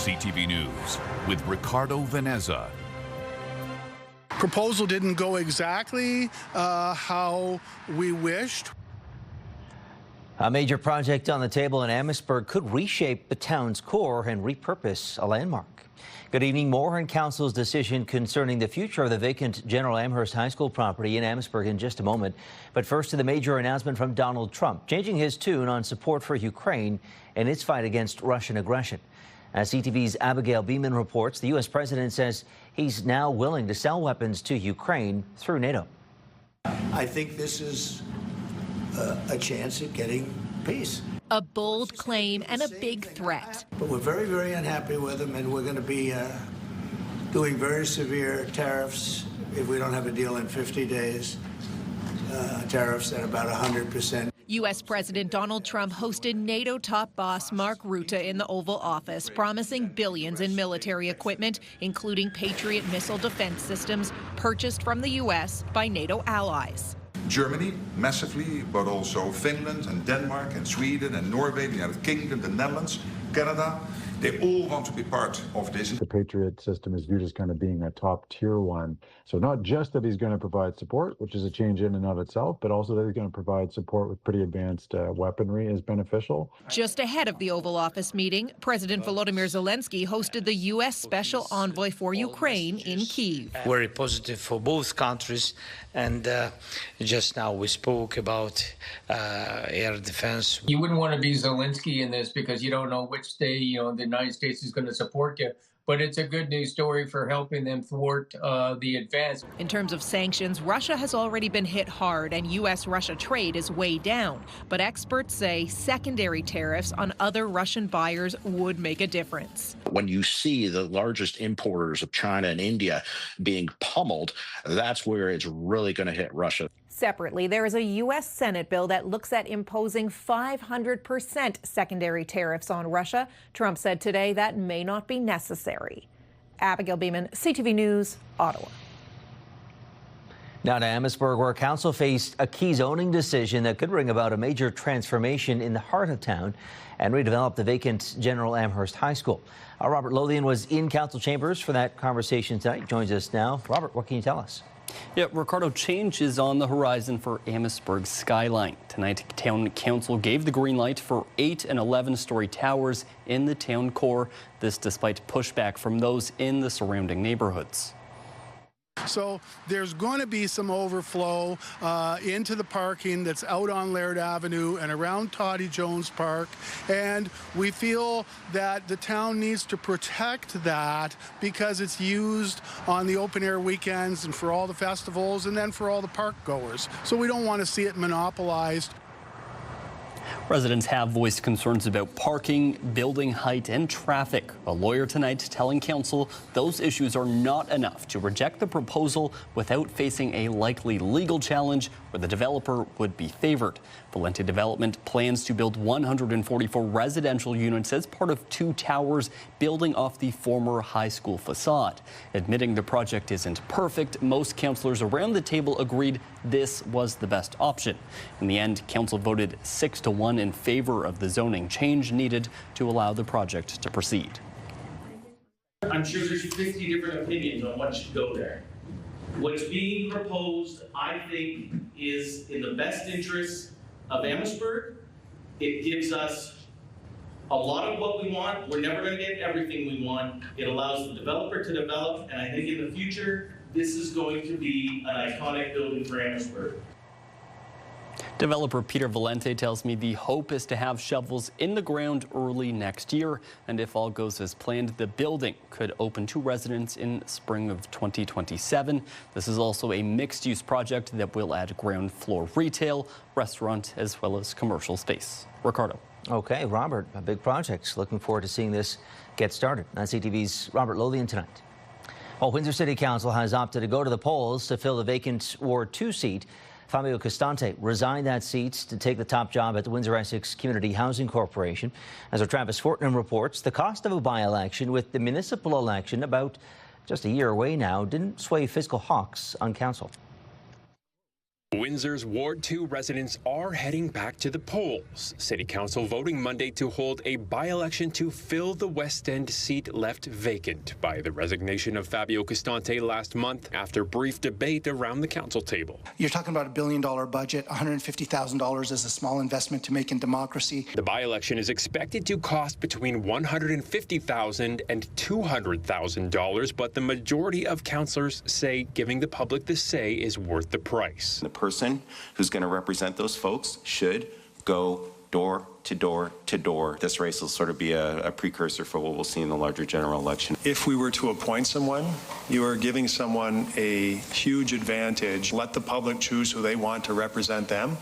CTV News with Ricardo Veneza. Proposal didn't go exactly how we wished. A major project on the table in Amherstburg could reshape the town's core and repurpose a landmark. Good evening. More on Council's decision concerning the future of the vacant General Amherst High School property in Amherstburg in just a moment. But first to the major announcement from Donald Trump, changing his tune on support for Ukraine and its fight against Russian aggression. As CTV's Abigail Beeman reports, the U.S. president says he's now willing to sell weapons to Ukraine through NATO. I think this is a chance at getting peace. A bold claim and a big threat. But we're very, very unhappy with them, and we're going to be doing very severe tariffs if we don't have a deal in 50 days. Tariffs at about 100%. U.S. President Donald Trump hosted NATO top boss Mark Rutte in the Oval Office, promising billions in military equipment, including Patriot missile defense systems purchased from the U.S. by NATO allies. Germany, massively, but also Finland and Denmark and Sweden and Norway, the United Kingdom, the Netherlands, Canada. They all want to be part of this. The Patriot system is viewed as kind of being a top tier one. So not just that he's going to provide support, which is a change in and of itself, but also that he's going to provide support with pretty advanced weaponry is beneficial. Just ahead of the Oval Office meeting, President Volodymyr Zelensky hosted the U.S. Special Envoy for Ukraine in Kyiv. Very positive for both countries. And just now we spoke about air defense. You wouldn't want to be Zelensky in this because you don't know which day, the United States is going to support you. But it's a good news story for helping them thwart the advance. In terms of sanctions, Russia has already been hit hard and U.S.-Russia trade is way down. But experts say secondary tariffs on other Russian buyers would make a difference. When you see the largest importers of China and India being pummeled, that's where it's really going to hit Russia. Separately, there is a U.S. Senate bill that looks at imposing 500% secondary tariffs on Russia. Trump said today that may not be necessary. Abigail Beeman, CTV News, Ottawa. Now to Amherstburg, where council faced a key zoning decision that could bring about a major transformation in the heart of town and redevelop the vacant General Amherst High School. Robert Lothian was in council chambers for that conversation tonight. Joins us now. Robert, what can you tell us? Yeah, Ricardo, change is on the horizon for Amherstburg's skyline. Tonight, Town Council gave the green light for 8 and 11-story towers in the town core. This despite pushback from those in the surrounding neighborhoods. So there's going to be some overflow into the parking that's out on Laird Avenue and around Toddy Jones Park. And we feel that the town needs to protect that because it's used on the open air weekends and for all the festivals and then for all the park goers. So we don't want to see it monopolized. Residents have voiced concerns about parking, building height, and traffic. A lawyer tonight telling council those issues are not enough to reject the proposal without facing a likely legal challenge where the developer would be favored. Valente Development plans to build 144 residential units as part of 2 towers building off the former high school facade. Admitting the project isn't perfect, most councillors around the table agreed this was the best option. In the end, council voted 6-1 in favor of the zoning change needed to allow the project to proceed. I'm sure there's 50 different opinions on what should go there. What's being proposed, I think, is in the best interest of Amherstburg. It gives us a lot of what we want. We're never going to get everything we want. It allows the developer to develop, and I think in the future, this is going to be an iconic building for Amherstburg. Developer Peter Valente tells me the hope is to have shovels in the ground early next year, and if all goes as planned, the building could open to residents in spring of 2027. This is also a mixed-use project that will add ground floor retail, restaurant, as well as commercial space. Ricardo. Okay, Robert, a big project. Looking forward to seeing this get started. On CTV's Robert Lothian tonight. Well, Windsor City Council has opted to go to the polls to fill the vacant Ward 2 seat. Fabio Costante resigned that seat to take the top job at the Windsor-Essex Community Housing Corporation. As our Travis Fortnum reports, the cost of a by-election with the municipal election about just a year away now didn't sway fiscal hawks on council. Windsor's Ward 2 residents are heading back to the polls. City Council voting Monday to hold a by-election to fill the West End seat left vacant by the resignation of Fabio Costante last month after brief debate around the council table. You're talking about $1 billion budget. $150,000 is a small investment to make in democracy. The by-election is expected to cost between $150,000 and $200,000, but the majority of councillors say giving the public the say is worth the price. The person who's going to represent those folks should go door to door to door. This race will sort of be a precursor for what we'll see in the larger general election. If we were to appoint someone, you are giving someone a huge advantage. Let the public choose who they want to represent them,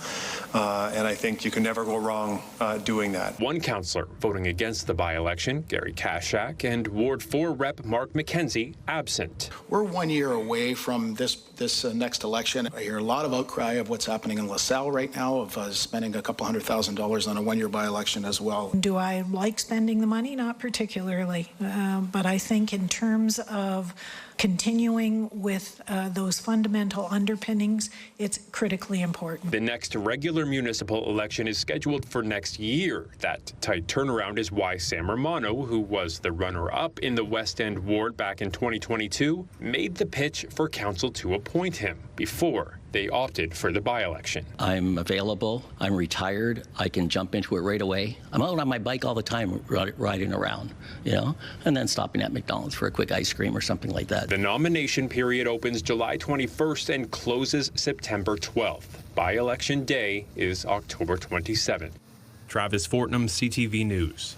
and I think you can never go wrong doing that. One councillor voting against the by-election, Gary Kashak, and Ward 4 Rep Mark McKenzie absent. We're 1 year away from this next election. I hear a lot of outcry of what's happening in LaSalle right now, of spending a couple $100,000 on a 1 year by-election as well. Do I like spending the money? Not particularly, but I think in terms of continuing with those fundamental underpinnings, it's critically important. The next regular municipal election is scheduled for next year. That tight turnaround is why Sam Romano, who was the runner-up in the West End ward back in 2022, made the pitch for council to appoint him before they opted for the by-election. I'm available. I'm retired. I can jump into it right away. I'm out on my bike all the time riding around, and then stopping at McDonald's for a quick ice cream or something like that. The nomination period opens July 21st and closes September 12th. By-election day is October 27th. Travis Fortnum, CTV News.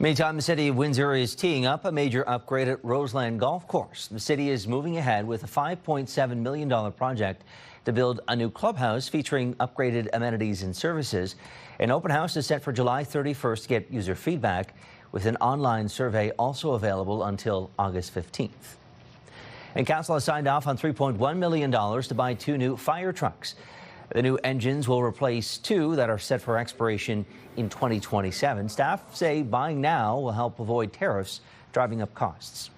Meantime, the city of Windsor is teeing up a major upgrade at Roseland Golf Course. The city is moving ahead with a $5.7 million project to build a new clubhouse featuring upgraded amenities and services. An open house is set for July 31st to get user feedback, with an online survey also available until August 15th. And council has signed off on $3.1 million to buy 2 new fire trucks. The new engines will replace 2 that are set for expiration in 2027. Staff say buying now will help avoid tariffs driving up costs.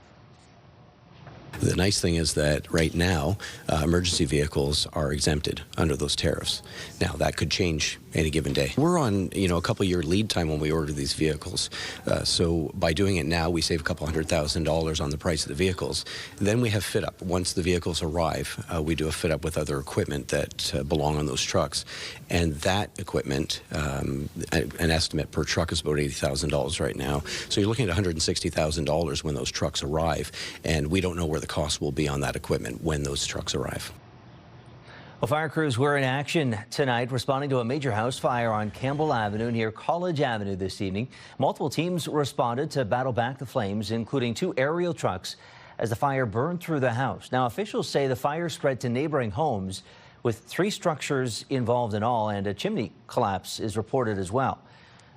The nice thing is that right now, emergency vehicles are exempted under those tariffs. Now, that could change any given day. We're on, a couple-year lead time when we order these vehicles. So by doing it now, we save a couple $100,000 on the price of the vehicles. Then we have fit up. Once the vehicles arrive, we do a fit up with other equipment that belong on those trucks. And that equipment, an estimate per truck is about $80,000 right now. So you're looking at $160,000 when those trucks arrive. And we don't know where the cost will be on that equipment when those trucks arrive. Well, fire crews were in action tonight responding to a major house fire on Campbell Avenue near College Avenue this evening. Multiple teams responded to battle back the flames, including 2 aerial trucks, as the fire burned through the house. Now, officials say the fire spread to neighboring homes, with 3 structures involved in all, and a chimney collapse is reported as well.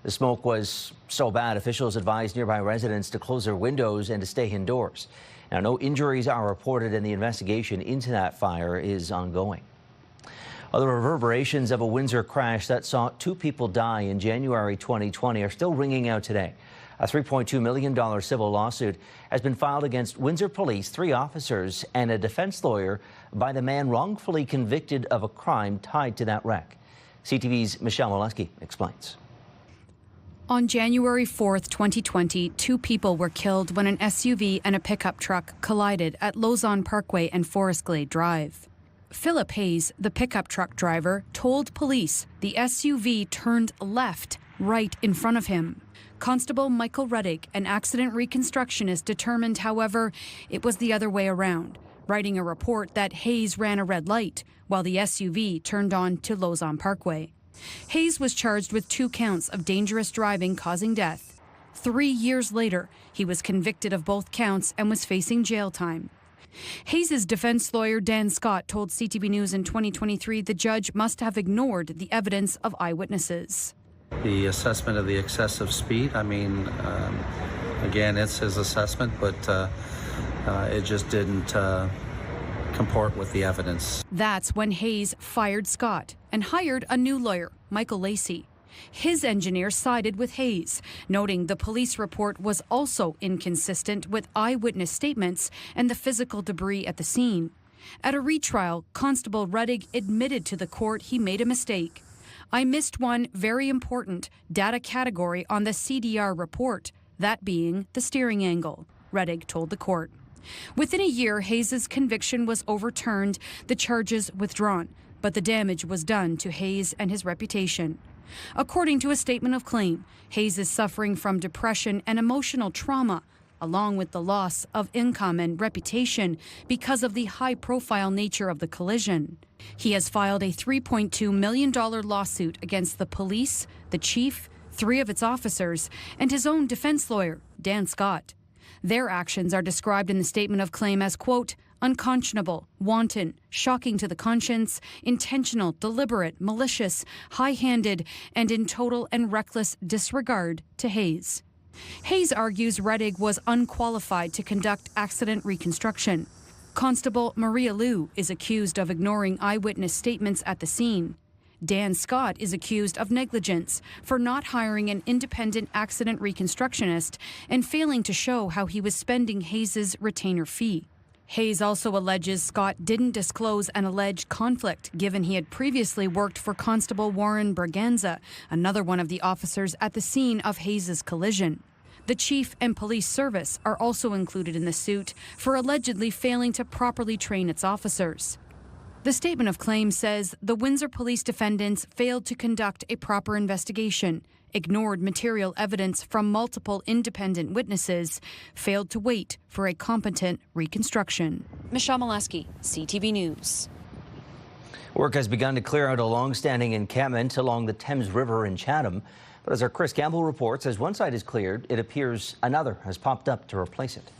The smoke was so bad, officials advised nearby residents to close their windows and to stay indoors. Now, no injuries are reported, and the investigation into that fire is ongoing. The reverberations of a Windsor crash that saw 2 people die in January 2020 are still ringing out today. A $3.2 million civil lawsuit has been filed against Windsor Police, 3 officers, and a defense lawyer by the man wrongfully convicted of a crime tied to that wreck. CTV's Michelle Molesky explains. On January 4th, 2020, 2 people were killed when an SUV and a pickup truck collided at Lausanne Parkway and Forest Glade Drive. Philip Hayes, the pickup truck driver, told police the SUV turned left right in front of him. Constable Michael Ruddick, an accident reconstructionist, determined, however, it was the other way around, writing a report that Hayes ran a red light while the SUV turned on to Lausanne Parkway. Hayes was charged with 2 counts of dangerous driving causing death. 3 years later, he was convicted of both counts and was facing jail time. Hayes' defense lawyer Dan Scott told CTV News in 2023 the judge must have ignored the evidence of eyewitnesses. The assessment of the excessive speed, again, it's his assessment, but it just didn't comport with the evidence. That's when Hayes fired Scott and hired a new lawyer, Michael Lacey. His engineer sided with Hayes, noting the police report was also inconsistent with eyewitness statements and the physical debris at the scene. At a retrial, Constable Ruddig admitted to the court he made a mistake. I missed one very important data category on the CDR report, that being the steering angle, Ruddig told the court. Within a year, Hayes' conviction was overturned, the charges withdrawn, but the damage was done to Hayes and his reputation. According to a statement of claim, Hayes is suffering from depression and emotional trauma, along with the loss of income and reputation because of the high-profile nature of the collision. He has filed a $3.2 million lawsuit against the police, the chief, 3 of its officers, and his own defense lawyer, Dan Scott. Their actions are described in the statement of claim as, quote, unconscionable, wanton, shocking to the conscience, intentional, deliberate, malicious, high-handed, and in total and reckless disregard to Hayes. Hayes argues Ruddig was unqualified to conduct accident reconstruction. Constable Maria Liu is accused of ignoring eyewitness statements at the scene. Dan Scott is accused of negligence for not hiring an independent accident reconstructionist and failing to show how he was spending Hayes' retainer fee. Hayes also alleges Scott didn't disclose an alleged conflict, given he had previously worked for Constable Warren Berganza, another one of the officers at the scene of Hayes' collision. The chief and police service are also included in the suit for allegedly failing to properly train its officers. The statement of claim says the Windsor police defendants failed to conduct a proper investigation, ignored material evidence from multiple independent witnesses, failed to wait for a competent reconstruction. Michelle Molesky, CTV News. Work has begun to clear out a long-standing encampment along the Thames River in Chatham. But as our Chris Campbell reports, as one site is cleared, it appears another has popped up to replace it.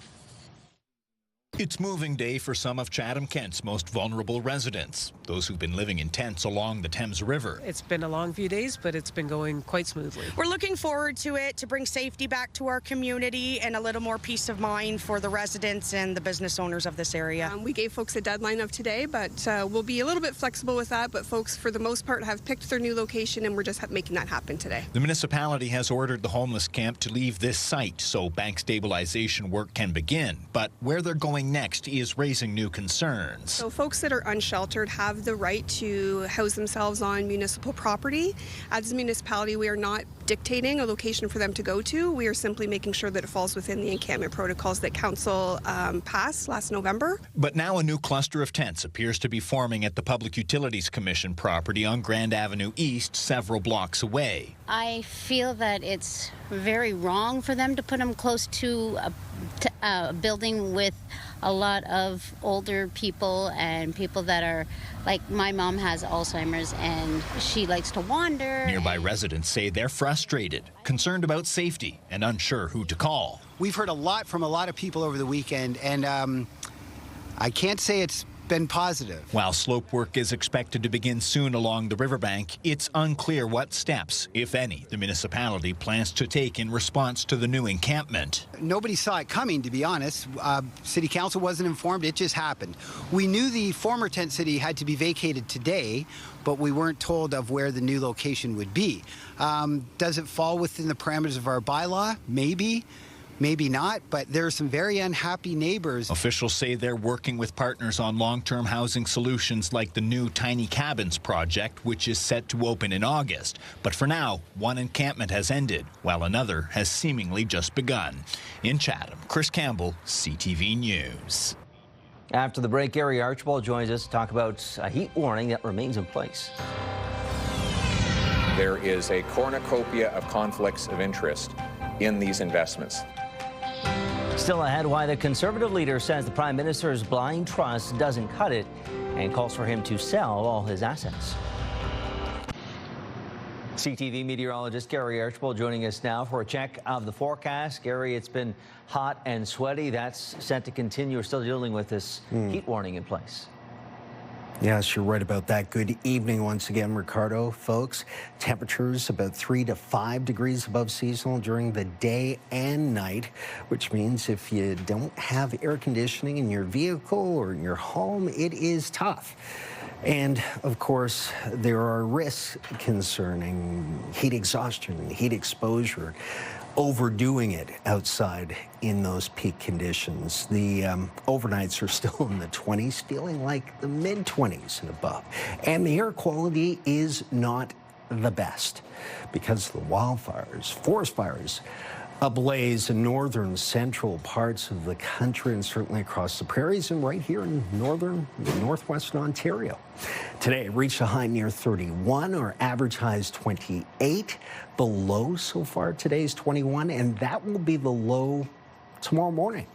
It's moving day for some of Chatham-Kent's most vulnerable residents, those who've been living in tents along the Thames River. It's been a long few days, but it's been going quite smoothly. We're looking forward to it, to bring safety back to our community and a little more peace of mind for the residents and the business owners of this area. We gave folks a deadline of today, but we'll be a little bit flexible with that. But folks, for the most part, have picked their new location, and we're just making that happen today. The municipality has ordered the homeless camp to leave this site so bank stabilization work can begin. But where they're going next is raising new concerns. So folks that are unsheltered have the right to house themselves on municipal property. As a municipality, we are not dictating a location for them to go to. We are simply making sure that it falls within the encampment protocols that Council passed last November. But now a new cluster of tents appears to be forming at the Public Utilities Commission property on Grand Avenue East, several blocks away. I feel that it's very wrong for them to put them close to a building with a lot of older people and people that are, like my mom has Alzheimer's and she likes to wander. Nearby residents say they're frustrated, concerned about safety, and unsure who to call. We've heard a lot from a lot of people over the weekend, and I can't say it's been positive. While slope work is expected to begin soon along the riverbank, it's unclear what steps, if any, the municipality plans to take in response to the new encampment. Nobody saw it coming, to be honest. City Council wasn't informed. It just happened. We knew the former tent city had to be vacated today, but we weren't told of where the new location would be. Does it fall within the parameters of our bylaw? Maybe. Maybe not, but there are some very unhappy neighbors. Officials say they're working with partners on long-term housing solutions like the new Tiny Cabins project, which is set to open in August. But for now, one encampment has ended, while another has seemingly just begun. In Chatham, Chris Campbell, CTV News. After the break, Gary Archibald joins us to talk about a heat warning that remains in place. There is a cornucopia of conflicts of interest in these investments. Still ahead, why the Conservative leader says the Prime Minister's blind trust doesn't cut it and calls for him to sell all his assets. CTV meteorologist Gary Archibald joining us now for a check of the forecast. Gary, it's been hot and sweaty. That's set to continue. We're still dealing with this heat warning in place. Yes, you're right about that. Good evening once again, Ricardo, folks. Temperatures about 3 to 5 degrees above seasonal during the day and night, which means if you don't have air conditioning in your vehicle or in your home, it is tough. And of course, there are risks concerning heat exhaustion, heat exposure, overdoing it outside in those peak conditions. The overnights are still in the 20s, feeling like the mid-20s and above. And the air quality is not the best because of the wildfires, forest fires ablaze in northern central parts of the country and certainly across the prairies and right here in northern and northwestern Ontario. Today, it reached a high near 31, or average high is 28. The low so far today is 21, and that will be the low tomorrow morning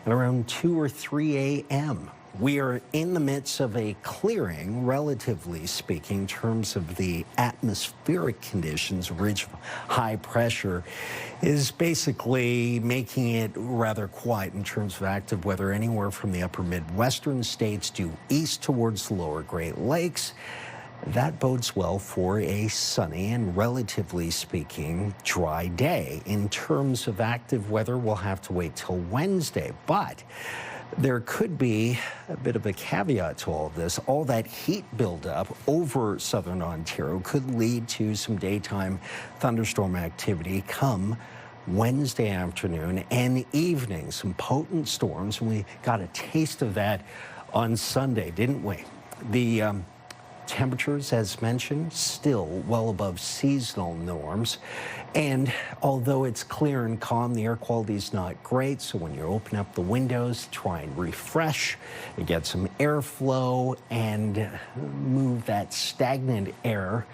at around 2 or 3 a.m. We are in the midst of a clearing, relatively speaking, in terms of the atmospheric conditions. Ridge of high pressure is basically making it rather quiet in terms of active weather anywhere from the upper Midwestern states due east towards the lower Great Lakes. That bodes well for a sunny and, relatively speaking, dry day. In terms of active weather, we'll have to wait till Wednesday, but there could be a bit of a caveat to all of this. All that heat buildup over southern Ontario could lead to some daytime thunderstorm activity come Wednesday afternoon and evening. Some potent storms, and we got a taste of that on Sunday, didn't we? The temperatures, as mentioned, still well above seasonal norms. And although it's clear and calm, the air quality is not great. So when you open up the windows, try and refresh and get some airflow and move that stagnant air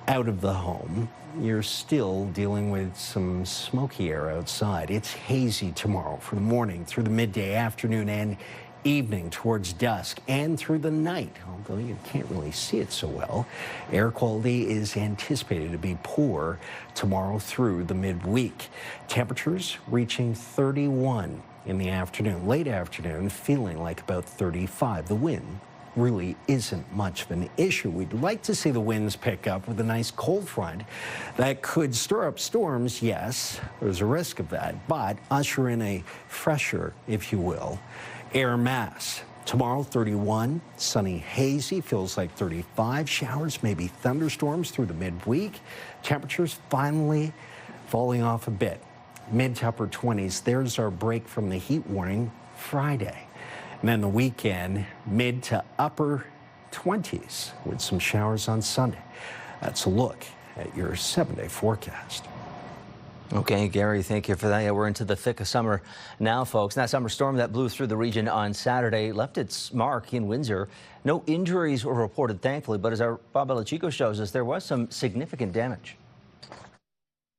out of the home. You're still dealing with some smoky air outside. It's hazy tomorrow for the morning through the midday, afternoon, and evening towards dusk and through the night, although you can't really see it so well. Air quality is anticipated to be poor tomorrow through the midweek. Temperatures reaching 31 in the afternoon, late afternoon, feeling like about 35. The wind really isn't much of an issue. We'd like to see the winds pick up with a nice cold front that could stir up storms. Yes, there's a risk of that, but usher in a fresher, if you will, air mass. Tomorrow, 31, sunny, hazy, feels like 35. Showers, maybe thunderstorms through the midweek. Temperatures finally falling off a bit. Mid to upper 20s. There's our break from the heat warning Friday. And then the weekend, mid to upper 20s with some showers on Sunday. That's a look at your 7-day forecast. Okay, Gary, thank you for that. Yeah, we're into the thick of summer now, folks. And that summer storm that blew through the region on Saturday left its mark in Windsor. No injuries were reported, thankfully, but as our Bob Belichico shows us, there was some significant damage.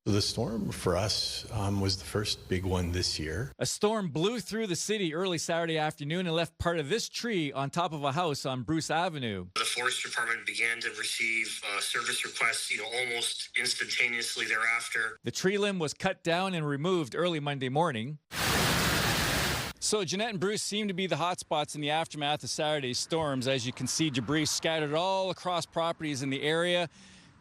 The storm for us was the first big one this year. A storm blew through the city early Saturday afternoon and left part of this tree on top of a house on Bruce Avenue. The Forest Department began to receive service requests, almost instantaneously thereafter. The tree limb was cut down and removed early Monday morning. So Jeanette and Bruce seem to be the hot spots in the aftermath of Saturday's storms. As you can see, debris scattered all across properties in the area.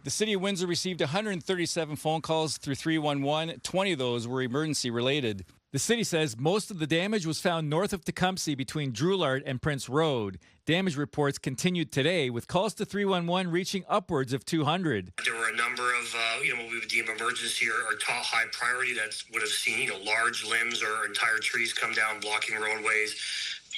The City of Windsor received 137 phone calls through 311. 20 of those were emergency related. The city says most of the damage was found north of Tecumseh between Drouillard and Prince Road. Damage reports continued today with calls to 311 reaching upwards of 200. There were a number of, what we would deem emergency or top high priority that would have seen, large limbs or entire trees come down blocking roadways.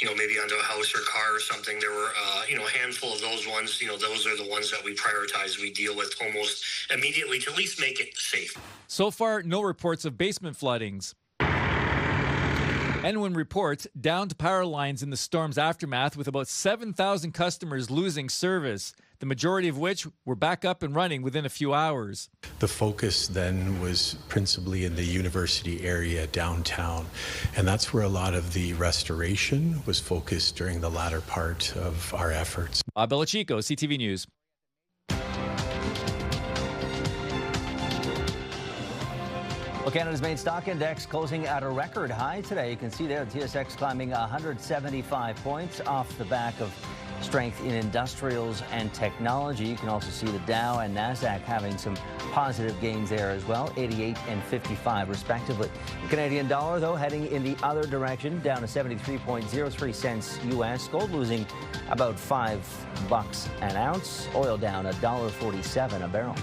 Maybe onto a house or car or something. There were, a handful of those ones. Those are the ones that we prioritize. We deal with almost immediately to at least make it safe. So far, no reports of basement floodings. NWIN reports downed power lines in the storm's aftermath with about 7,000 customers losing service, the majority of which were back up and running within a few hours. The focus then was principally in the university area downtown, and that's where a lot of the restoration was focused during the latter part of our efforts. Bob Belichico, CTV News. Well, Canada's main stock index closing at a record high today. You can see there the TSX climbing 175 points off the back of Strength in industrials and technology. You can also see the Dow and NASDAQ having some positive gains there as well, 88 and 55 respectively. The Canadian dollar, though, heading in the other direction, down to 73.03 cents U.S. Gold losing about $5 an ounce. Oil down $1.47 a barrel.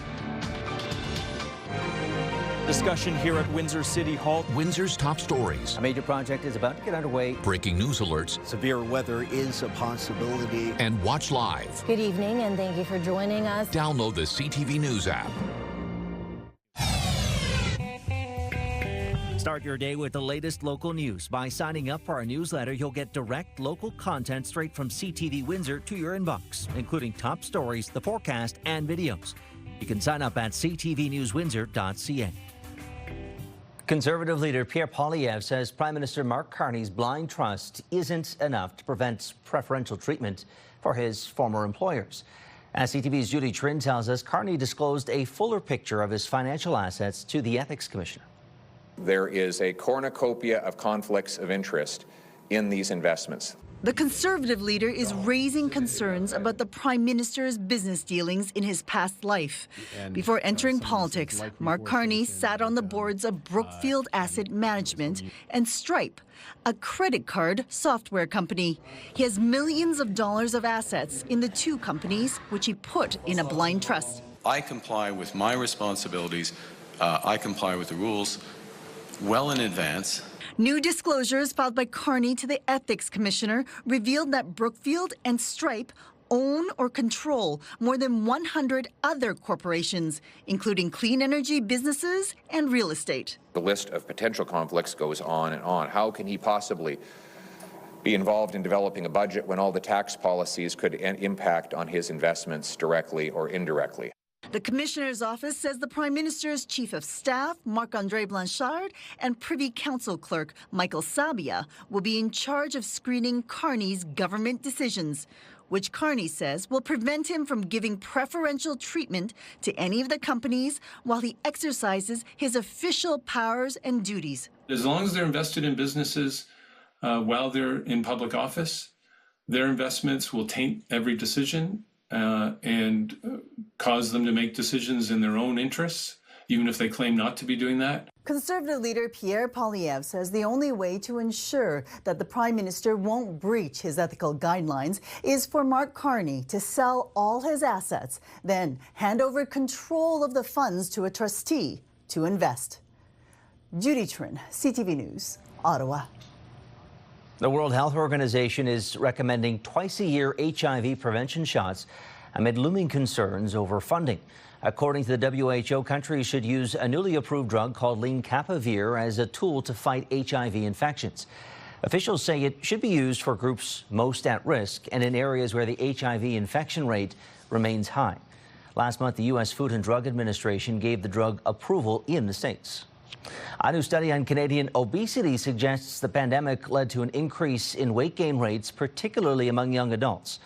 Discussion here at Windsor City Hall. Windsor's top stories. A major project is about to get underway. Breaking news alerts. Severe weather is a possibility. And watch live. Good evening, and thank you for joining us. Download the CTV News app. Start your day with the latest local news. By signing up for our newsletter, you'll get direct local content straight from CTV Windsor to your inbox, including top stories, the forecast, and videos. You can sign up at ctvnewswindsor.ca. Conservative leader Pierre Poilievre says Prime Minister Mark Carney's blind trust isn't enough to prevent preferential treatment for his former employers. As CTV's Judy Trin tells us, Carney disclosed a fuller picture of his financial assets to the Ethics Commissioner. There is a cornucopia of conflicts of interest in these investments. The Conservative leader is raising concerns about the Prime Minister's business dealings in his past life. Before entering politics, Mark Carney sat on the boards of Brookfield Asset Management and Stripe, a credit card software company. He has millions of dollars of assets in the two companies, which he put in a blind trust. I comply with my responsibilities. I comply with the rules well in advance. New disclosures filed by Carney to the Ethics Commissioner revealed that Brookfield and Stripe own or control more than 100 other corporations, including clean energy businesses and real estate. The list of potential conflicts goes on and on. How can he possibly be involved in developing a budget when all the tax policies could impact on his investments directly or indirectly? The Commissioner's office says the Prime Minister's Chief of Staff, Marc-André Blanchard, and Privy Council Clerk, Michael Sabia, will be in charge of screening Carney's government decisions, which Carney says will prevent him from giving preferential treatment to any of the companies while he exercises his official powers and duties. As long as they're invested in businesses while they're in public office, their investments will taint every decision and cause them to make decisions in their own interests, even if they claim not to be doing that. Conservative leader Pierre Poilievre says the only way to ensure that the Prime Minister won't breach his ethical guidelines is for Mark Carney to sell all his assets, then hand over control of the funds to a trustee to invest. Judy Trin, CTV News, Ottawa. The World Health Organization is recommending twice-a-year HIV prevention shots amid looming concerns over funding. According to the WHO, countries should use a newly approved drug called lenacapavir as a tool to fight HIV infections. Officials say it should be used for groups most at risk and in areas where the HIV infection rate remains high. Last month, the U.S. Food and Drug Administration gave the drug approval in the States. A new study on Canadian obesity suggests the pandemic led to an increase in weight gain rates, particularly among young adults.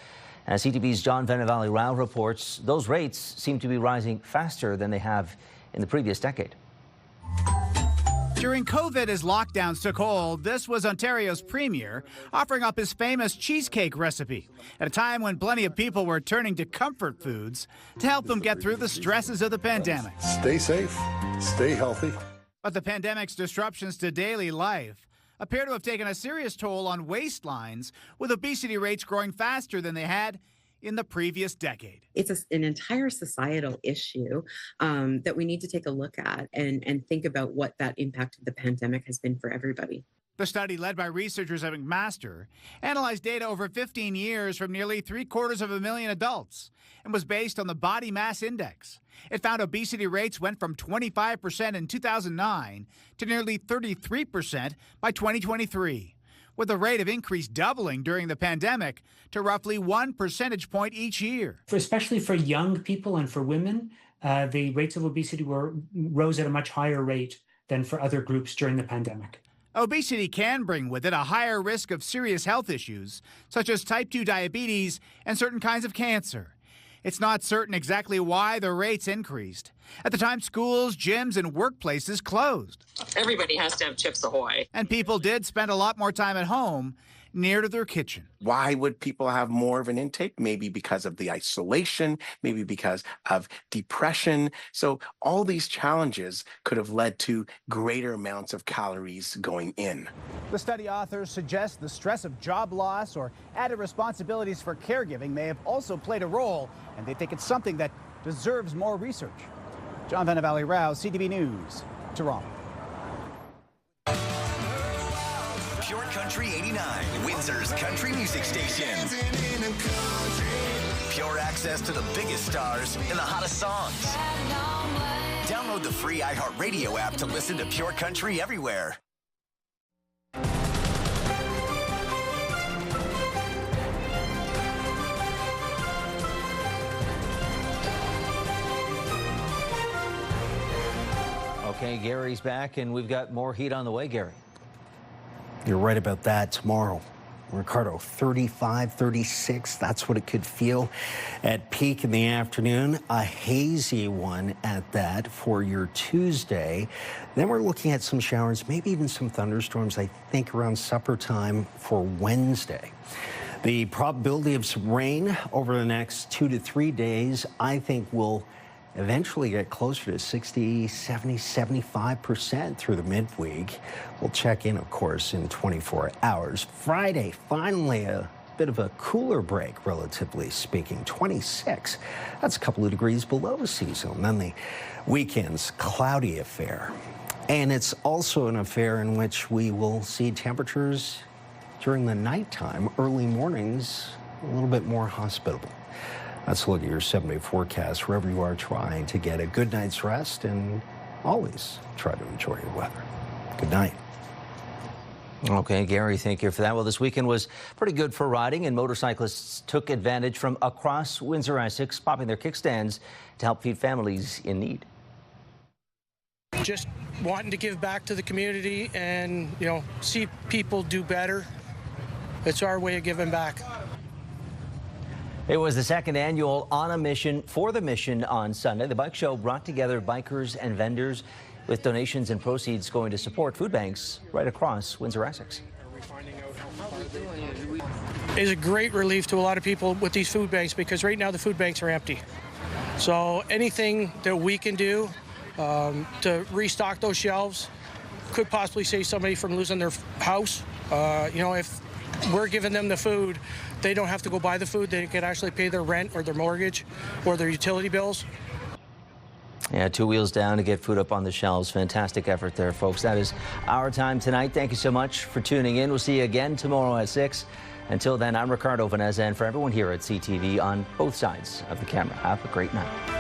As CTV's John Venevali-Rao reports, those rates seem to be rising faster than they have in the previous decade. During COVID, as lockdowns took hold, this was Ontario's premier offering up his famous cheesecake recipe at a time when plenty of people were turning to comfort foods to help them get through the stresses of the pandemic. Stay safe, stay healthy. But the pandemic's disruptions to daily life appear to have taken a serious toll on waistlines, with obesity rates growing faster than they had in the previous decade. It's an entire societal issue that we need to take a look at and think about what that impact of the pandemic has been for everybody. The study, led by researchers at McMaster, analyzed data over 15 years from nearly 750,000 adults and was based on the body mass index. It found obesity rates went from 25% in 2009 to nearly 33% by 2023, with the rate of increase doubling during the pandemic to roughly 1 percentage point each year. Especially for young people and for women, the rates of obesity rose at a much higher rate than for other groups during the pandemic. Obesity can bring with it a higher risk of serious health issues, such as type 2 diabetes and certain kinds of cancer. It's not certain exactly why the rates increased. At the time, schools, gyms, and workplaces closed. Everybody has to have Chips Ahoy. And people did spend a lot more time at home, near to their kitchen. Why would people have more of an intake? Maybe because of the isolation, maybe because of depression. So all these challenges could have led to greater amounts of calories going in. The study authors suggest the stress of job loss or added responsibilities for caregiving may have also played a role, and they think it's something that deserves more research. John Vanavalley-Rouse, CTV News, Toronto. Pure Country 89, Windsor's country music station. Pure access to the biggest stars and the hottest songs. Download the free iHeartRadio app to listen to Pure Country everywhere. Okay, Gary's back, and we've got more heat on the way, Gary. You're right about that. Tomorrow, Ricardo, 35, 36. That's what it could feel at peak in the afternoon. A hazy one at that for your Tuesday. Then we're looking at some showers, maybe even some thunderstorms, I think, around supper time for Wednesday. The probability of some rain over the next 2 to 3 days, I think, will eventually get closer to 60, 70, 75% through the midweek. We'll check in, of course, in 24 hours. Friday, finally a bit of a cooler break, relatively speaking, 26. That's a couple of degrees below seasonal. And then the weekend's cloudy affair. And it's also an affair in which we will see temperatures during the nighttime, early mornings, a little bit more hospitable. Let's look at your 7-day forecast wherever you are trying to get a good night's rest, and always try to enjoy your weather. Good night. Okay, Gary, thank you for that. Well, this weekend was pretty good for riding, and motorcyclists took advantage from across Windsor, Essex, popping their kickstands to help feed families in need. Just wanting to give back to the community and, see people do better. It's our way of giving back. It was the second annual On a Mission for the Mission on Sunday. The bike show brought together bikers and vendors with donations and proceeds going to support food banks right across Windsor, Essex. It's a great relief to a lot of people with these food banks because right now the food banks are empty. So anything that we can do to restock those shelves could possibly save somebody from losing their house. If we're giving them the food, they don't have to go buy the food. They can actually pay their rent or their mortgage or their utility bills. Yeah, 2 wheels down to get food up on the shelves. Fantastic effort there, folks. That is our time tonight. Thank you so much for tuning in. We'll see you again tomorrow at 6. Until then, I'm Ricardo, Veneza, and for everyone here at CTV on both sides of the camera, have a great night.